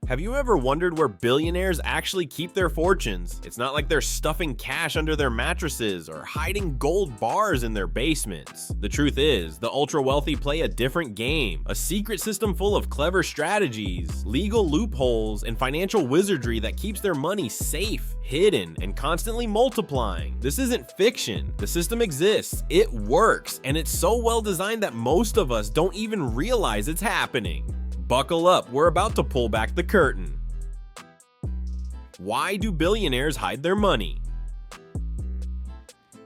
Have you ever wondered where billionaires actually keep their fortunes? It's not like they're stuffing cash under their mattresses or hiding gold bars in their basements. The truth is, the ultra-wealthy play a different game, a secret system full of clever strategies, legal loopholes, and financial wizardry that keeps their money safe, hidden, and constantly multiplying. This isn't fiction. The system exists, it works, and it's so well designed that most of us don't even realize it's happening. Buckle up, we're about to pull back the curtain. Why do billionaires hide their money?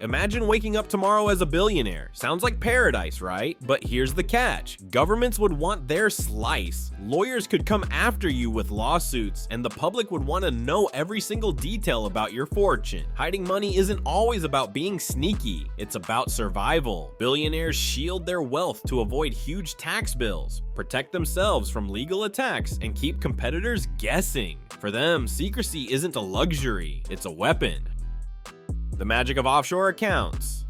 Imagine waking up tomorrow as a billionaire. Sounds like paradise, right? But here's the catch. Governments would want their slice. Lawyers could come after you with lawsuits, and the public would want to know every single detail about your fortune. Hiding money isn't always about being sneaky. It's about survival. Billionaires shield their wealth to avoid huge tax bills, protect themselves from legal attacks, and keep competitors guessing. For them, secrecy isn't a luxury, it's a weapon. The magic of offshore accounts.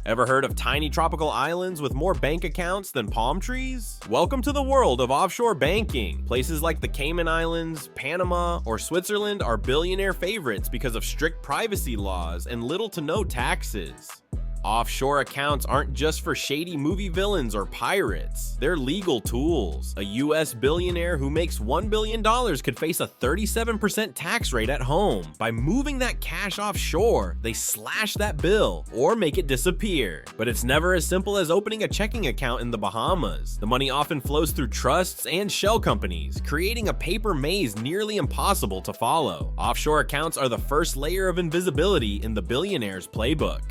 Ever heard of tiny tropical islands with more bank accounts than palm trees? Welcome to the world of offshore banking. Places like the Cayman Islands, Panama, or Switzerland are billionaire favorites because of strict privacy laws and little to no taxes. Offshore accounts aren't just for shady movie villains or pirates. They're legal tools. A US billionaire who makes $1 billion could face a 37% tax rate at home. By moving that cash offshore, they slash that bill or make it disappear. But it's never as simple as opening a checking account in the Bahamas. The money often flows through trusts and shell companies, creating a paper maze nearly impossible to follow. Offshore accounts are the first layer of invisibility in the billionaire's playbook.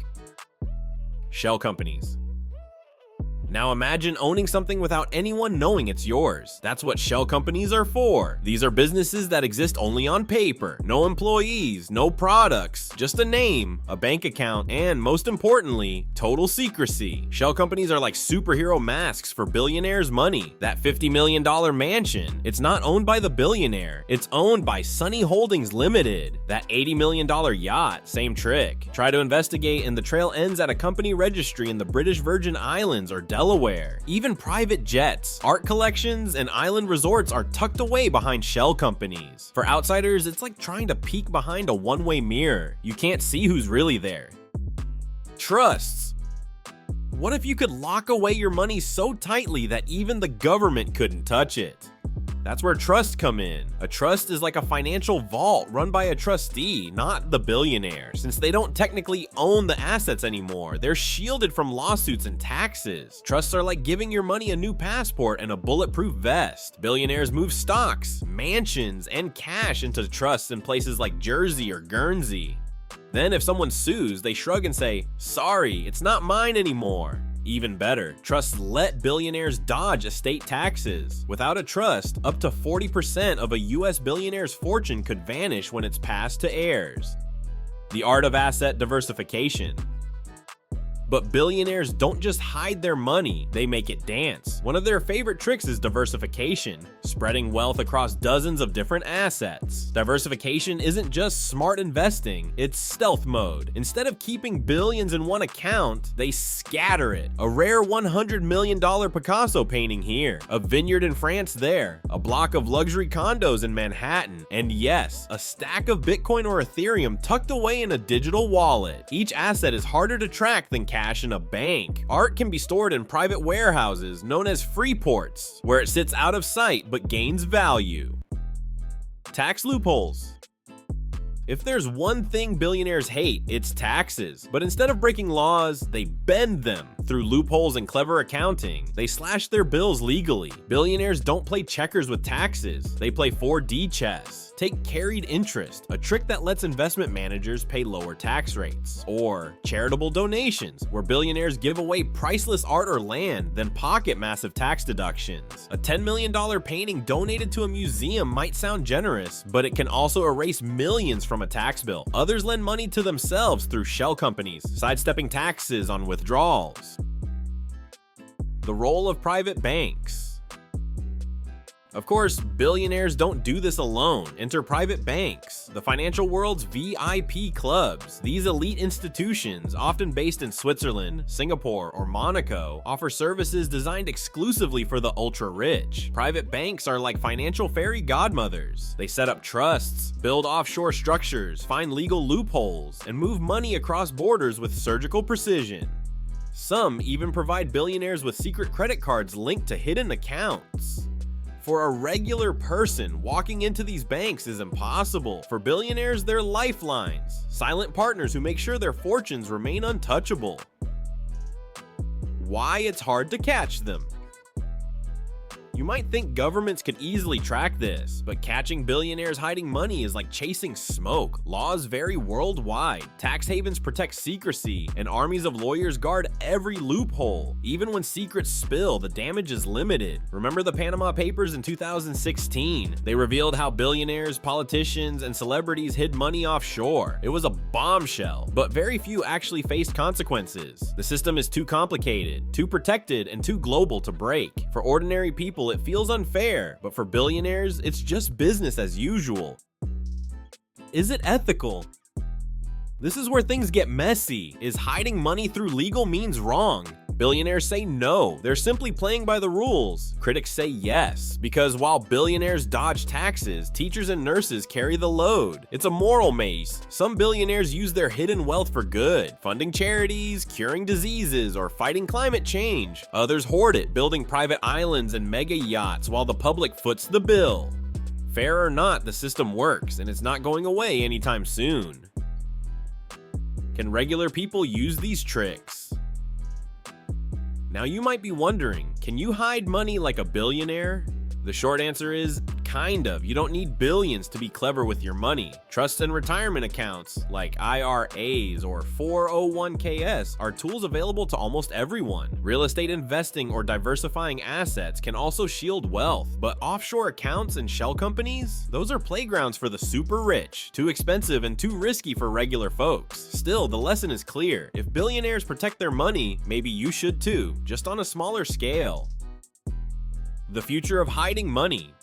Shell companies. Now imagine owning something without anyone knowing it's yours. That's what shell companies are for. These are businesses that exist only on paper. No employees, no products, just a name, a bank account, and most importantly, total secrecy. Shell companies are like superhero masks for billionaires' money. That $50 million mansion, it's not owned by the billionaire. It's owned by Sunny Holdings Limited. That $80 million yacht, same trick. Try to investigate and the trail ends at a company registry in the British Virgin Islands or Delaware. Even private jets, art collections, and island resorts are tucked away behind shell companies. For outsiders, it's like trying to peek behind a one-way mirror. You can't see who's really there. Trusts. What if you could lock away your money so tightly that even the government couldn't touch it? That's where trusts come in. A trust is like a financial vault run by a trustee, not the billionaire. Since they don't technically own the assets anymore, they're shielded from lawsuits and taxes. Trusts are like giving your money a new passport and a bulletproof vest. Billionaires move stocks, mansions, and cash into trusts in places like Jersey or Guernsey. Then if someone sues, they shrug and say, "Sorry, it's not mine anymore." Even better, trusts let billionaires dodge estate taxes. Without a trust, up to 40% of a US billionaire's fortune could vanish when it's passed to heirs. The art of asset diversification. But billionaires don't just hide their money, they make it dance. One of their favorite tricks is diversification, spreading wealth across dozens of different assets. Diversification isn't just smart investing, it's stealth mode. Instead of keeping billions in one account, they scatter it. A rare $100 million Picasso painting here, a vineyard in France there, a block of luxury condos in Manhattan, and yes, a stack of Bitcoin or Ethereum tucked away in a digital wallet. Each asset is harder to track than cash in a bank. Art can be stored in private warehouses known as free ports, where it sits out of sight but gains value. Tax loopholes. If there's one thing billionaires hate, it's taxes. But instead of breaking laws, they bend them through loopholes and clever accounting. They slash their bills legally. Billionaires don't play checkers with taxes. They play 4D chess. Take carried interest, a trick that lets investment managers pay lower tax rates. Or charitable donations, where billionaires give away priceless art or land, then pocket massive tax deductions. A $10 million painting donated to a museum might sound generous, but it can also erase millions from a tax bill. Others lend money to themselves through shell companies, sidestepping taxes on withdrawals. The role of private banks. Of course, billionaires don't do this alone. Enter private banks, the financial world's VIP clubs. These elite institutions, often based in Switzerland, Singapore, or Monaco, offer services designed exclusively for the ultra-rich. Private banks are like financial fairy godmothers. They set up trusts, build offshore structures, find legal loopholes, and move money across borders with surgical precision. Some even provide billionaires with secret credit cards linked to hidden accounts. For a regular person, walking into these banks is impossible. For billionaires, they're lifelines, silent partners who make sure their fortunes remain untouchable. Why it's hard to catch them. You might think governments could easily track this, but catching billionaires hiding money is like chasing smoke. Laws vary worldwide, tax havens protect secrecy, and armies of lawyers guard every loophole. Even when secrets spill, the damage is limited. Remember the Panama Papers in 2016? They revealed how billionaires, politicians, and celebrities hid money offshore. It was a bombshell, but very few actually faced consequences. The system is too complicated, too protected, and too global to break. For ordinary people, it feels unfair, but for billionaires, it's just business as usual. Is it ethical? This is where things get messy. Is hiding money through legal means wrong? Billionaires say no, they're simply playing by the rules. Critics say yes, because while billionaires dodge taxes, teachers and nurses carry the load. It's a moral maze. Some billionaires use their hidden wealth for good, funding charities, curing diseases, or fighting climate change. Others hoard it, building private islands and mega yachts while the public foots the bill. Fair or not, the system works, and it's not going away anytime soon. Can regular people use these tricks? Now you might be wondering, can you hide money like a billionaire? The short answer is, kind of. You don't need billions to be clever with your money. Trusts and retirement accounts, like IRAs or 401ks, are tools available to almost everyone. Real estate investing or diversifying assets can also shield wealth, but offshore accounts and shell companies? Those are playgrounds for the super rich. Too expensive and too risky for regular folks. Still, the lesson is clear. If billionaires protect their money, maybe you should too, just on a smaller scale. The future of hiding money.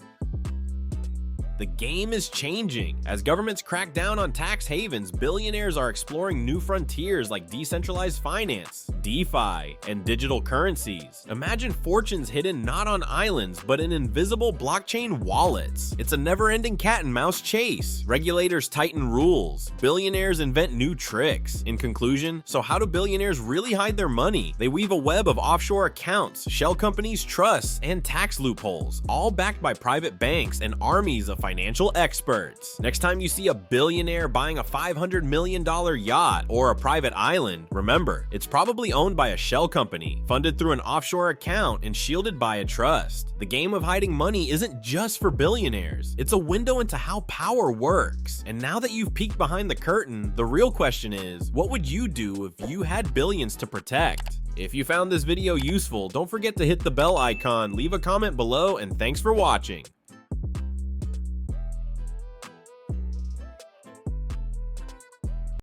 The game is changing. As governments crack down on tax havens, billionaires are exploring new frontiers like decentralized finance, DeFi, and digital currencies. Imagine fortunes hidden not on islands, but in invisible blockchain wallets. It's a never-ending cat and mouse chase. Regulators tighten rules. Billionaires invent new tricks. In conclusion, so how do billionaires really hide their money? They weave a web of offshore accounts, shell companies, trusts, and tax loopholes, all backed by private banks and armies of financial experts. Next time you see a billionaire buying a $500 million yacht or a private island, remember, it's probably owned by a shell company, funded through an offshore account, and shielded by a trust. The game of hiding money isn't just for billionaires. It's a window into how power works. And now that you've peeked behind the curtain, the real question is, what would you do if you had billions to protect? If you found this video useful, don't forget to hit the bell icon, leave a comment below, and thanks for watching.